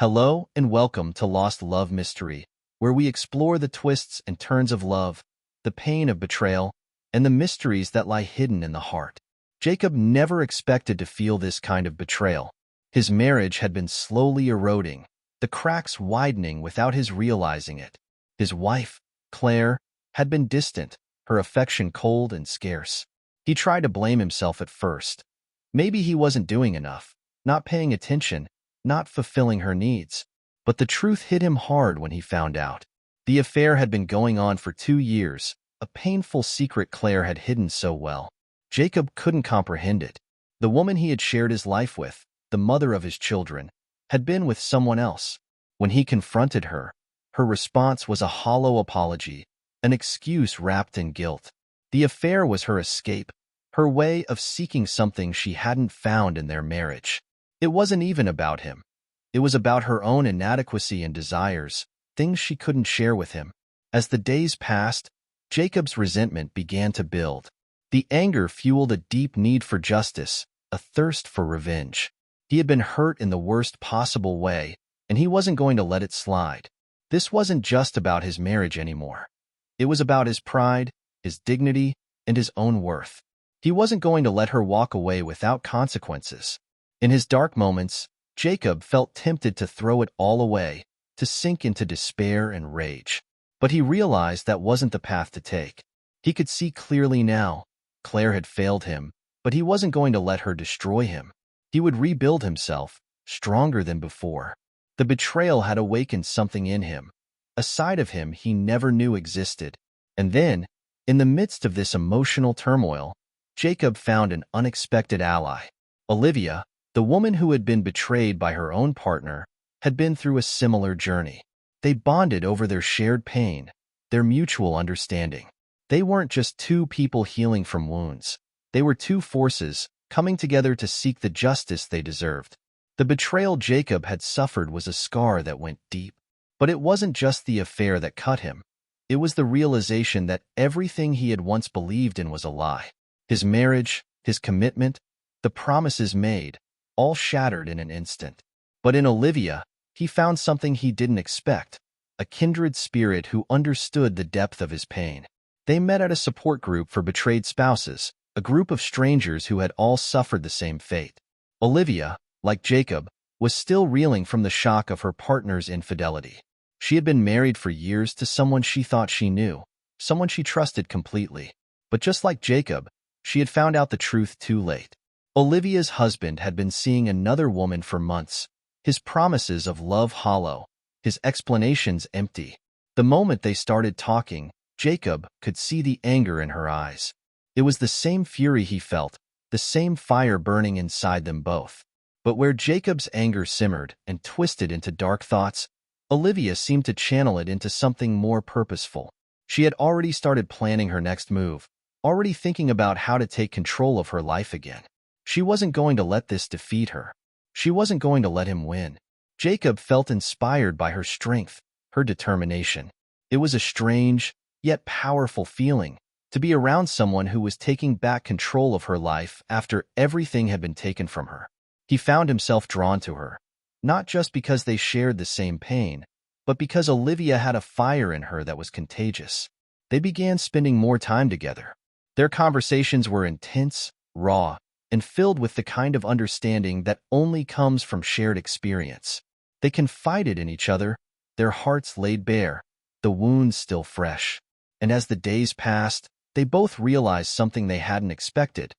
Hello and welcome to Lost Love Mystery, where we explore the twists and turns of love, the pain of betrayal, and the mysteries that lie hidden in the heart. Jacob never expected to feel this kind of betrayal. His marriage had been slowly eroding, the cracks widening without his realizing it. His wife, Claire, had been distant, her affection cold and scarce. He tried to blame himself at first. Maybe he wasn't doing enough, not paying attention, not fulfilling her needs. But the truth hit him hard when he found out. The affair had been going on for 2 years, a painful secret Claire had hidden so well. Jacob couldn't comprehend it. The woman he had shared his life with, the mother of his children, had been with someone else. When he confronted her, her response was a hollow apology, an excuse wrapped in guilt. The affair was her escape, her way of seeking something she hadn't found in their marriage. It wasn't even about him. It was about her own inadequacy and desires, things she couldn't share with him. As the days passed, Jacob's resentment began to build. The anger fueled a deep need for justice, a thirst for revenge. He had been hurt in the worst possible way, and he wasn't going to let it slide. This wasn't just about his marriage anymore. It was about his pride, his dignity, and his own worth. He wasn't going to let her walk away without consequences. In his dark moments, Jacob felt tempted to throw it all away, to sink into despair and rage. But he realized that wasn't the path to take. He could see clearly now. Claire had failed him, but he wasn't going to let her destroy him. He would rebuild himself, stronger than before. The betrayal had awakened something in him, a side of him he never knew existed. And then, in the midst of this emotional turmoil, Jacob found an unexpected ally. Olivia, the woman who had been betrayed by her own partner, had been through a similar journey. They bonded over their shared pain, their mutual understanding. They weren't just two people healing from wounds. They were two forces coming together to seek the justice they deserved. The betrayal Jacob had suffered was a scar that went deep. But it wasn't just the affair that cut him. It was the realization that everything he had once believed in was a lie. His marriage, his commitment, the promises made, all shattered in an instant. But in Olivia, he found something he didn't expect, a kindred spirit who understood the depth of his pain. They met at a support group for betrayed spouses, a group of strangers who had all suffered the same fate. Olivia, like Jacob, was still reeling from the shock of her partner's infidelity. She had been married for years to someone she thought she knew, someone she trusted completely. But just like Jacob, she had found out the truth too late. Olivia's husband had been seeing another woman for months, his promises of love hollow, his explanations empty. The moment they started talking, Jacob could see the anger in her eyes. It was the same fury he felt, the same fire burning inside them both. But where Jacob's anger simmered and twisted into dark thoughts, Olivia seemed to channel it into something more purposeful. She had already started planning her next move, already thinking about how to take control of her life again. She wasn't going to let this defeat her. She wasn't going to let him win. Jacob felt inspired by her strength, her determination. It was a strange, yet powerful feeling, to be around someone who was taking back control of her life after everything had been taken from her. He found himself drawn to her, not just because they shared the same pain, but because Olivia had a fire in her that was contagious. They began spending more time together. Their conversations were intense, raw, and filled with the kind of understanding that only comes from shared experience. They confided in each other, their hearts laid bare, the wounds still fresh. And as the days passed, they both realized something they hadn't expected.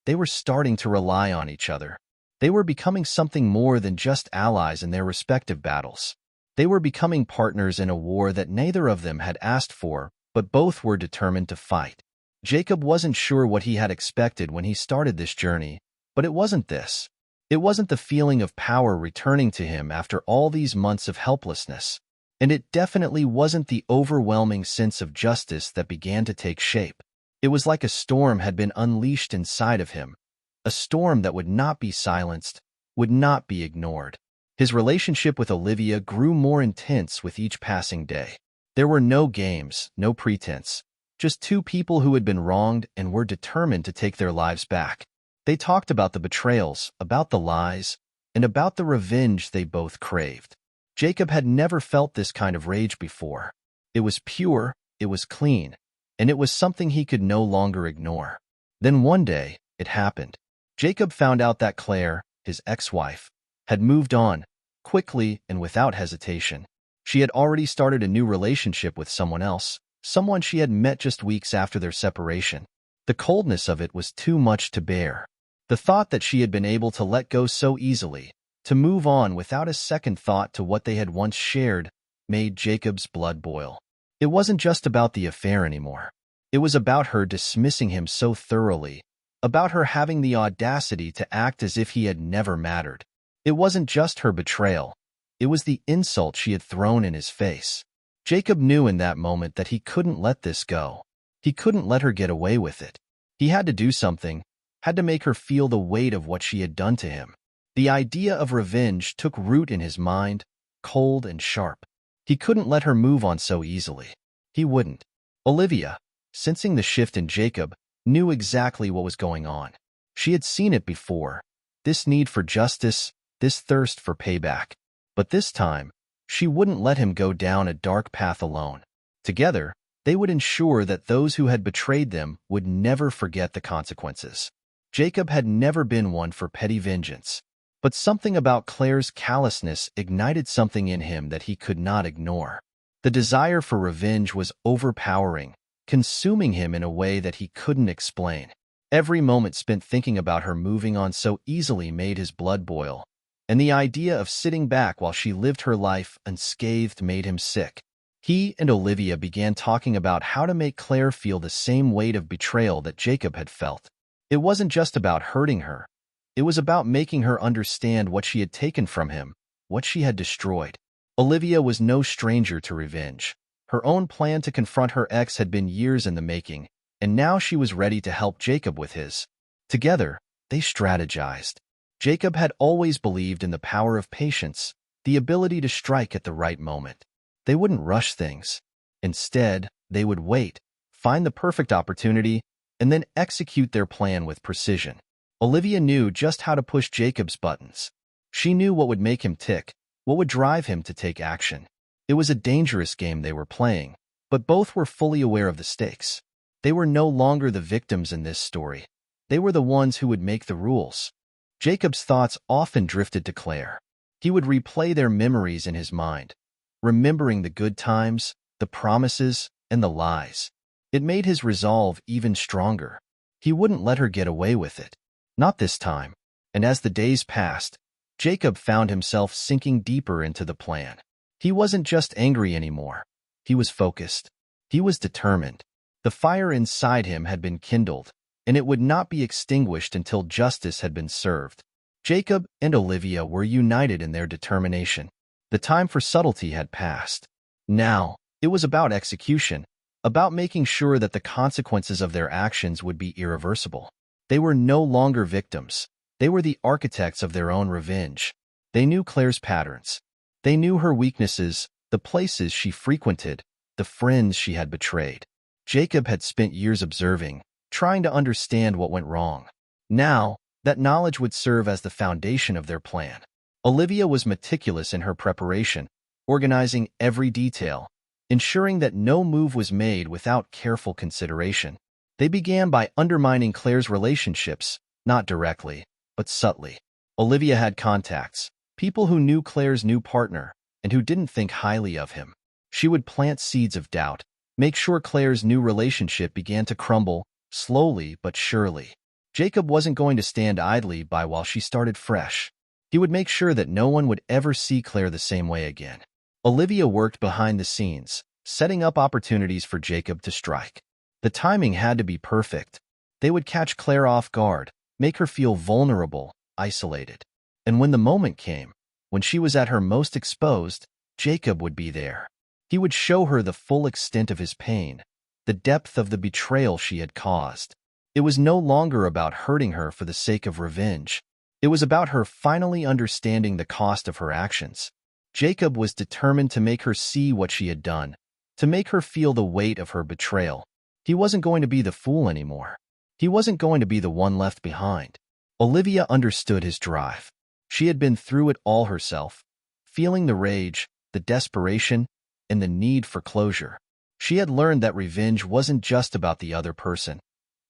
They were starting to rely on each other. They were becoming something more than just allies in their respective battles. They were becoming partners in a war that neither of them had asked for, but both were determined to fight. Jacob wasn't sure what he had expected when he started this journey, but it wasn't this. It wasn't the feeling of power returning to him after all these months of helplessness. And it definitely wasn't the overwhelming sense of justice that began to take shape. It was like a storm had been unleashed inside of him, a storm that would not be silenced, would not be ignored. His relationship with Olivia grew more intense with each passing day. There were no games, no pretense. Just two people who had been wronged and were determined to take their lives back. They talked about the betrayals, about the lies, and about the revenge they both craved. Jacob had never felt this kind of rage before. It was pure, it was clean, and it was something he could no longer ignore. Then one day, it happened. Jacob found out that Claire, his ex-wife, had moved on, quickly and without hesitation. She had already started a new relationship with someone else, someone she had met just weeks after their separation. The coldness of it was too much to bear. The thought that she had been able to let go so easily, to move on without a second thought to what they had once shared, made Jacob's blood boil. It wasn't just about the affair anymore. It was about her dismissing him so thoroughly, about her having the audacity to act as if he had never mattered. It wasn't just her betrayal. It was the insult she had thrown in his face. Jacob knew in that moment that he couldn't let this go. He couldn't let her get away with it. He had to do something, had to make her feel the weight of what she had done to him. The idea of revenge took root in his mind, cold and sharp. He couldn't let her move on so easily. He wouldn't. Olivia, sensing the shift in Jacob, knew exactly what was going on. She had seen it before, this need for justice, this thirst for payback. But this time, she wouldn't let him go down a dark path alone. Together, they would ensure that those who had betrayed them would never forget the consequences. Jacob had never been one for petty vengeance, but something about Claire's callousness ignited something in him that he could not ignore. The desire for revenge was overpowering, consuming him in a way that he couldn't explain. Every moment spent thinking about her moving on so easily made his blood boil, and the idea of sitting back while she lived her life unscathed made him sick. He and Olivia began talking about how to make Claire feel the same weight of betrayal that Jacob had felt. It wasn't just about hurting her. It was about making her understand what she had taken from him, what she had destroyed. Olivia was no stranger to revenge. Her own plan to confront her ex had been years in the making, and now she was ready to help Jacob with his. Together, they strategized. Jacob had always believed in the power of patience, the ability to strike at the right moment. They wouldn't rush things. Instead, they would wait, find the perfect opportunity, and then execute their plan with precision. Olivia knew just how to push Jacob's buttons. She knew what would make him tick, what would drive him to take action. It was a dangerous game they were playing, but both were fully aware of the stakes. They were no longer the victims in this story. They were the ones who would make the rules. Jacob's thoughts often drifted to Claire. He would replay their memories in his mind, remembering the good times, the promises, and the lies. It made his resolve even stronger. He wouldn't let her get away with it. Not this time. And as the days passed, Jacob found himself sinking deeper into the plan. He wasn't just angry anymore. He was focused. He was determined. The fire inside him had been kindled, and it would not be extinguished until justice had been served. Jacob and Olivia were united in their determination. The time for subtlety had passed. Now, it was about execution, about making sure that the consequences of their actions would be irreversible. They were no longer victims. They were the architects of their own revenge. They knew Claire's patterns. They knew her weaknesses, the places she frequented, the friends she had betrayed. Jacob had spent years observing, trying to understand what went wrong. Now, that knowledge would serve as the foundation of their plan. Olivia was meticulous in her preparation, organizing every detail, ensuring that no move was made without careful consideration. They began by undermining Claire's relationships, not directly, but subtly. Olivia had contacts, people who knew Claire's new partner, and who didn't think highly of him. She would plant seeds of doubt, make sure Claire's new relationship began to crumble, slowly but surely. Jacob wasn't going to stand idly by while she started fresh. He would make sure that no one would ever see Claire the same way again. Olivia worked behind the scenes, setting up opportunities for Jacob to strike. The timing had to be perfect. They would catch Claire off guard, make her feel vulnerable, isolated. And when the moment came, when she was at her most exposed, Jacob would be there. He would show her the full extent of his pain, the depth of the betrayal she had caused. It was no longer about hurting her for the sake of revenge. It was about her finally understanding the cost of her actions. Jacob was determined to make her see what she had done, to make her feel the weight of her betrayal. He wasn't going to be the fool anymore. He wasn't going to be the one left behind. Olivia understood his drive. She had been through it all herself, feeling the rage, the desperation, and the need for closure. She had learned that revenge wasn't just about the other person.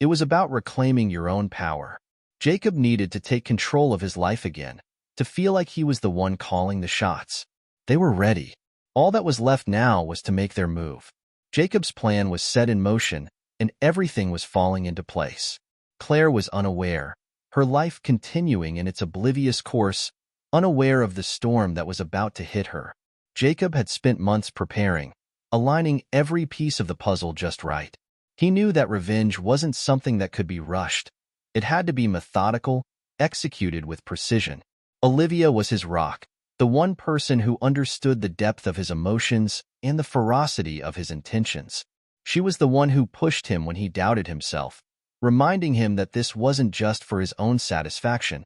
It was about reclaiming your own power. Jacob needed to take control of his life again, to feel like he was the one calling the shots. They were ready. All that was left now was to make their move. Jacob's plan was set in motion, and everything was falling into place. Claire was unaware, her life continuing in its oblivious course, unaware of the storm that was about to hit her. Jacob had spent months preparing, aligning every piece of the puzzle just right. He knew that revenge wasn't something that could be rushed. It had to be methodical, executed with precision. Olivia was his rock, the one person who understood the depth of his emotions and the ferocity of his intentions. She was the one who pushed him when he doubted himself, reminding him that this wasn't just for his own satisfaction.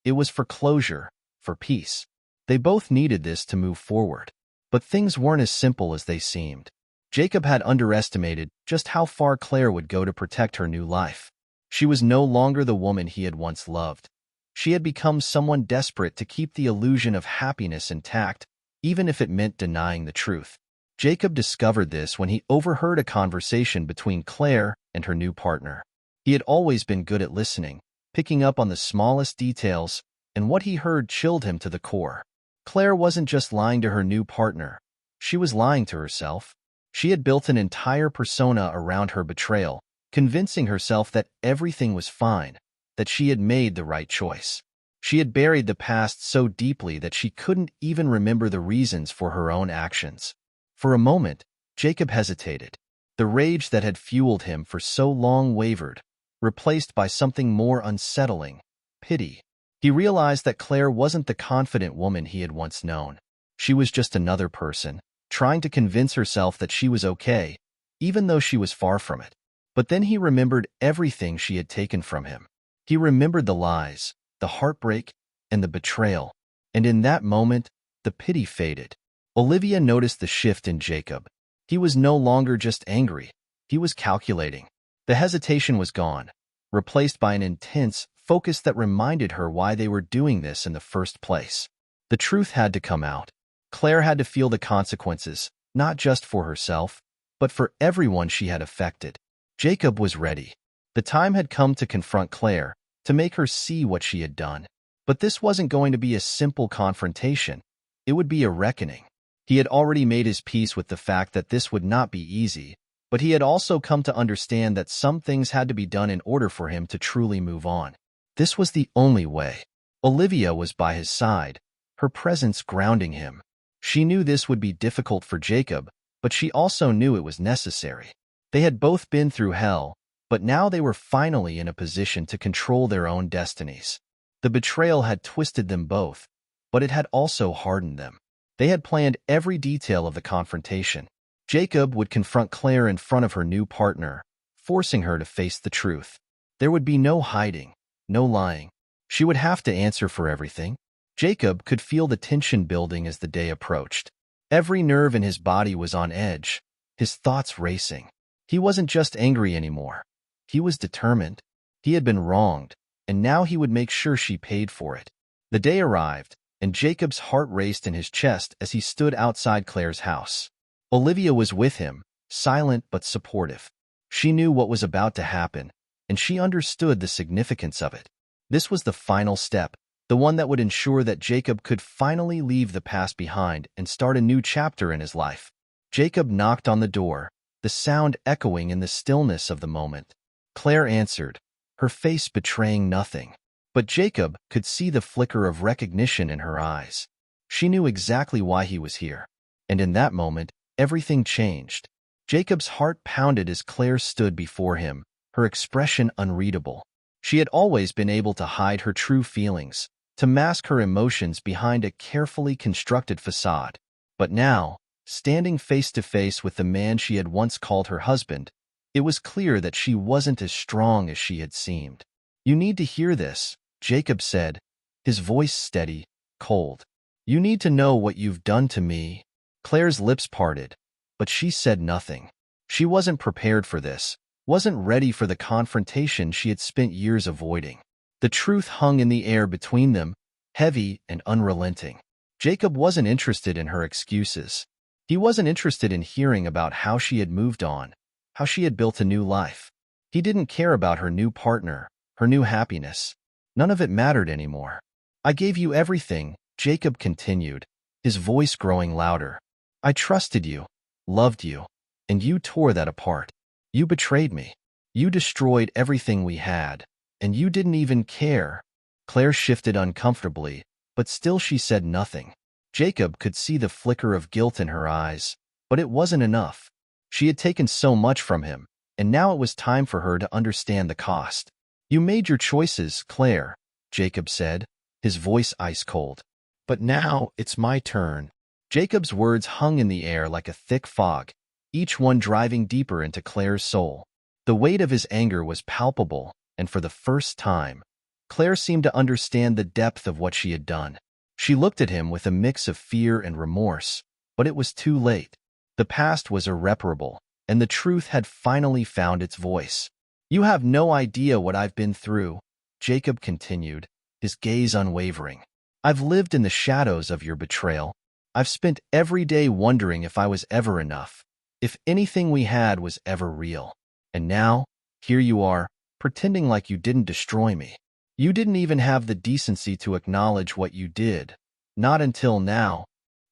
It was for closure, for peace. They both needed this to move forward. But things weren't as simple as they seemed. Jacob had underestimated just how far Claire would go to protect her new life. She was no longer the woman he had once loved. She had become someone desperate to keep the illusion of happiness intact, even if it meant denying the truth. Jacob discovered this when he overheard a conversation between Claire and her new partner. He had always been good at listening, picking up on the smallest details, and what he heard chilled him to the core. Claire wasn't just lying to her new partner. She was lying to herself. She had built an entire persona around her betrayal, convincing herself that everything was fine, that she had made the right choice. She had buried the past so deeply that she couldn't even remember the reasons for her own actions. For a moment, Jacob hesitated. The rage that had fueled him for so long wavered, replaced by something more unsettling, pity. He realized that Claire wasn't the confident woman he had once known. She was just another person, trying to convince herself that she was okay, even though she was far from it. But then he remembered everything she had taken from him. He remembered the lies, the heartbreak, and the betrayal, and in that moment, the pity faded. Olivia noticed the shift in Jacob. He was no longer just angry, he was calculating. The hesitation was gone, replaced by an intense focus that reminded her why they were doing this in the first place. The truth had to come out. Claire had to feel the consequences, not just for herself, but for everyone she had affected. Jacob was ready. The time had come to confront Claire, to make her see what she had done. But this wasn't going to be a simple confrontation. It would be a reckoning. He had already made his peace with the fact that this would not be easy, but he had also come to understand that some things had to be done in order for him to truly move on. This was the only way. Olivia was by his side, her presence grounding him. She knew this would be difficult for Jacob, but she also knew it was necessary. They had both been through hell, but now they were finally in a position to control their own destinies. The betrayal had twisted them both, but it had also hardened them. They had planned every detail of the confrontation. Jacob would confront Claire in front of her new partner, forcing her to face the truth. There would be no hiding, no lying. She would have to answer for everything. Jacob could feel the tension building as the day approached. Every nerve in his body was on edge, his thoughts racing. He wasn't just angry anymore. He was determined. He had been wronged, and now he would make sure she paid for it. The day arrived, and Jacob's heart raced in his chest as he stood outside Claire's house. Olivia was with him, silent but supportive. She knew what was about to happen, and she understood the significance of it. This was the final step, the one that would ensure that Jacob could finally leave the past behind and start a new chapter in his life. Jacob knocked on the door, the sound echoing in the stillness of the moment. Claire answered, her face betraying nothing. But Jacob could see the flicker of recognition in her eyes. She knew exactly why he was here. And in that moment, everything changed. Jacob's heart pounded as Claire stood before him, her expression unreadable. She had always been able to hide her true feelings, to mask her emotions behind a carefully constructed facade. But now, standing face to face with the man she had once called her husband, it was clear that she wasn't as strong as she had seemed. "You need to hear this," Jacob said, his voice steady, cold. "You need to know what you've done to me." Claire's lips parted, but she said nothing. She wasn't prepared for this, wasn't ready for the confrontation she had spent years avoiding. The truth hung in the air between them, heavy and unrelenting. Jacob wasn't interested in her excuses. He wasn't interested in hearing about how she had moved on, how she had built a new life. He didn't care about her new partner, her new happiness. None of it mattered anymore. I gave you everything, Jacob continued, his voice growing louder. I trusted you, loved you, and you tore that apart. You betrayed me. You destroyed everything we had, and you didn't even care. Claire shifted uncomfortably, but still she said nothing. Jacob could see the flicker of guilt in her eyes, but it wasn't enough. She had taken so much from him, and now it was time for her to understand the cost. You made your choices, Claire, Jacob said, his voice ice-cold. But now it's my turn. Jacob's words hung in the air like a thick fog, each one driving deeper into Claire's soul. The weight of his anger was palpable, and for the first time, Claire seemed to understand the depth of what she had done. She looked at him with a mix of fear and remorse, but it was too late. The past was irreparable, and the truth had finally found its voice. You have no idea what I've been through, Jacob continued, his gaze unwavering. I've lived in the shadows of your betrayal. I've spent every day wondering if I was ever enough, if anything we had was ever real. And now, here you are, pretending like you didn't destroy me. You didn't even have the decency to acknowledge what you did. Not until now.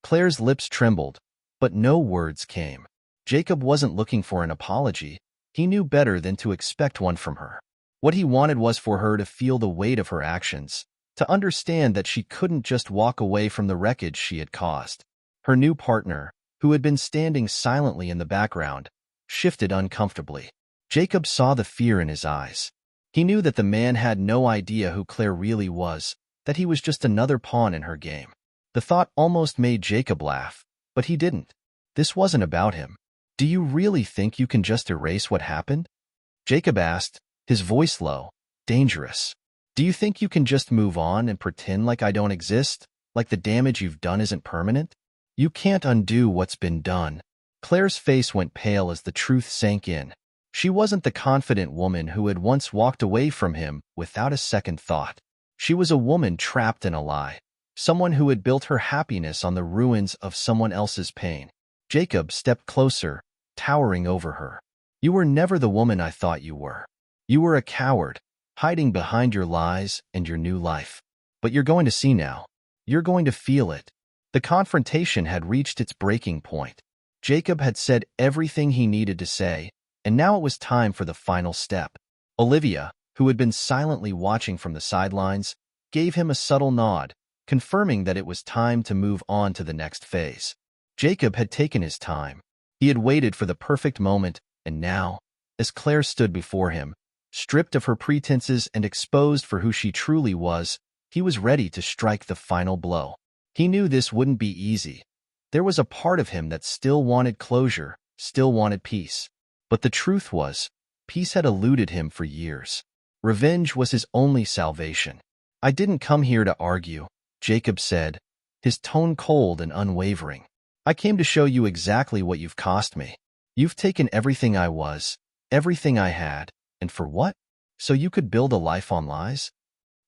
Claire's lips trembled, but no words came. Jacob wasn't looking for an apology. He knew better than to expect one from her. What he wanted was for her to feel the weight of her actions, to understand that she couldn't just walk away from the wreckage she had caused. Her new partner, who had been standing silently in the background, shifted uncomfortably. Jacob saw the fear in his eyes. He knew that the man had no idea who Claire really was, that he was just another pawn in her game. The thought almost made Jacob laugh, but he didn't. This wasn't about him. Do you really think you can just erase what happened? Jacob asked, his voice low, dangerous. Do you think you can just move on and pretend like I don't exist, like the damage you've done isn't permanent? You can't undo what's been done. Claire's face went pale as the truth sank in. She wasn't the confident woman who had once walked away from him without a second thought. She was a woman trapped in a lie, someone who had built her happiness on the ruins of someone else's pain. Jacob stepped closer, towering over her. You were never the woman I thought you were. You were a coward, hiding behind your lies and your new life. But you're going to see now. You're going to feel it. The confrontation had reached its breaking point. Jacob had said everything he needed to say, and now it was time for the final step. Olivia, who had been silently watching from the sidelines, gave him a subtle nod, confirming that it was time to move on to the next phase. Jacob had taken his time. He had waited for the perfect moment, and now, as Claire stood before him, stripped of her pretenses and exposed for who she truly was, he was ready to strike the final blow. He knew this wouldn't be easy. There was a part of him that still wanted closure, still wanted peace. But the truth was, peace had eluded him for years. Revenge was his only salvation. I didn't come here to argue, Jacob said, his tone cold and unwavering. I came to show you exactly what you've cost me. You've taken everything I was, everything I had, and for what? So you could build a life on lies?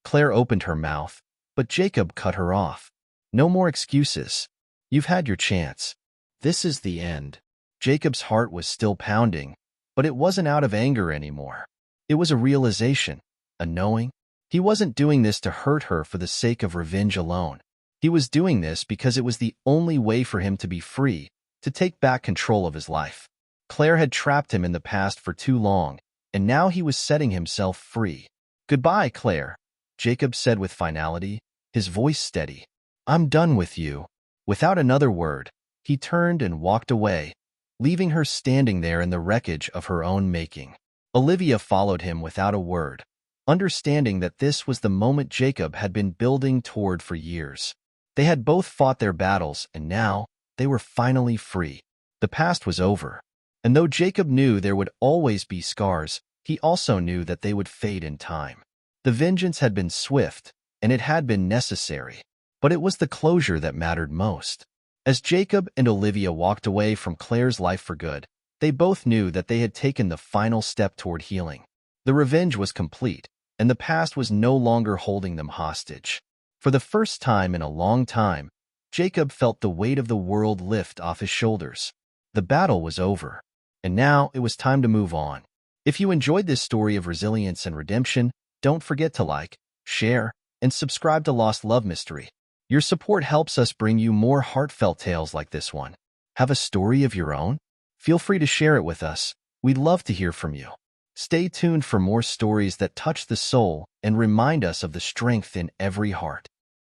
Claire opened her mouth, but Jacob cut her off. No more excuses. You've had your chance. This is the end. Jacob's heart was still pounding, but it wasn't out of anger anymore. It was a realization, a knowing. He wasn't doing this to hurt her for the sake of revenge alone. He was doing this because it was the only way for him to be free, to take back control of his life. Claire had trapped him in the past for too long, and now he was setting himself free. Goodbye, Claire, Jacob said with finality, his voice steady. I'm done with you. Without another word, he turned and walked away, leaving her standing there in the wreckage of her own making. Olivia followed him without a word, understanding that this was the moment Jacob had been building toward for years. They had both fought their battles, and now they were finally free. The past was over. And though Jacob knew there would always be scars, he also knew that they would fade in time. The vengeance had been swift, and it had been necessary. But it was the closure that mattered most. As Jacob and Olivia walked away from Claire's life for good, they both knew that they had taken the final step toward healing. The revenge was complete, and the past was no longer holding them hostage. For the first time in a long time, Jacob felt the weight of the world lift off his shoulders. The battle was over, and now it was time to move on. If you enjoyed this story of resilience and redemption, don't forget to like, share, and subscribe to Lost Love Mystery. Your support helps us bring you more heartfelt tales like this one. Have a story of your own? Feel free to share it with us. We'd love to hear from you. Stay tuned for more stories that touch the soul and remind us of the strength in every heart.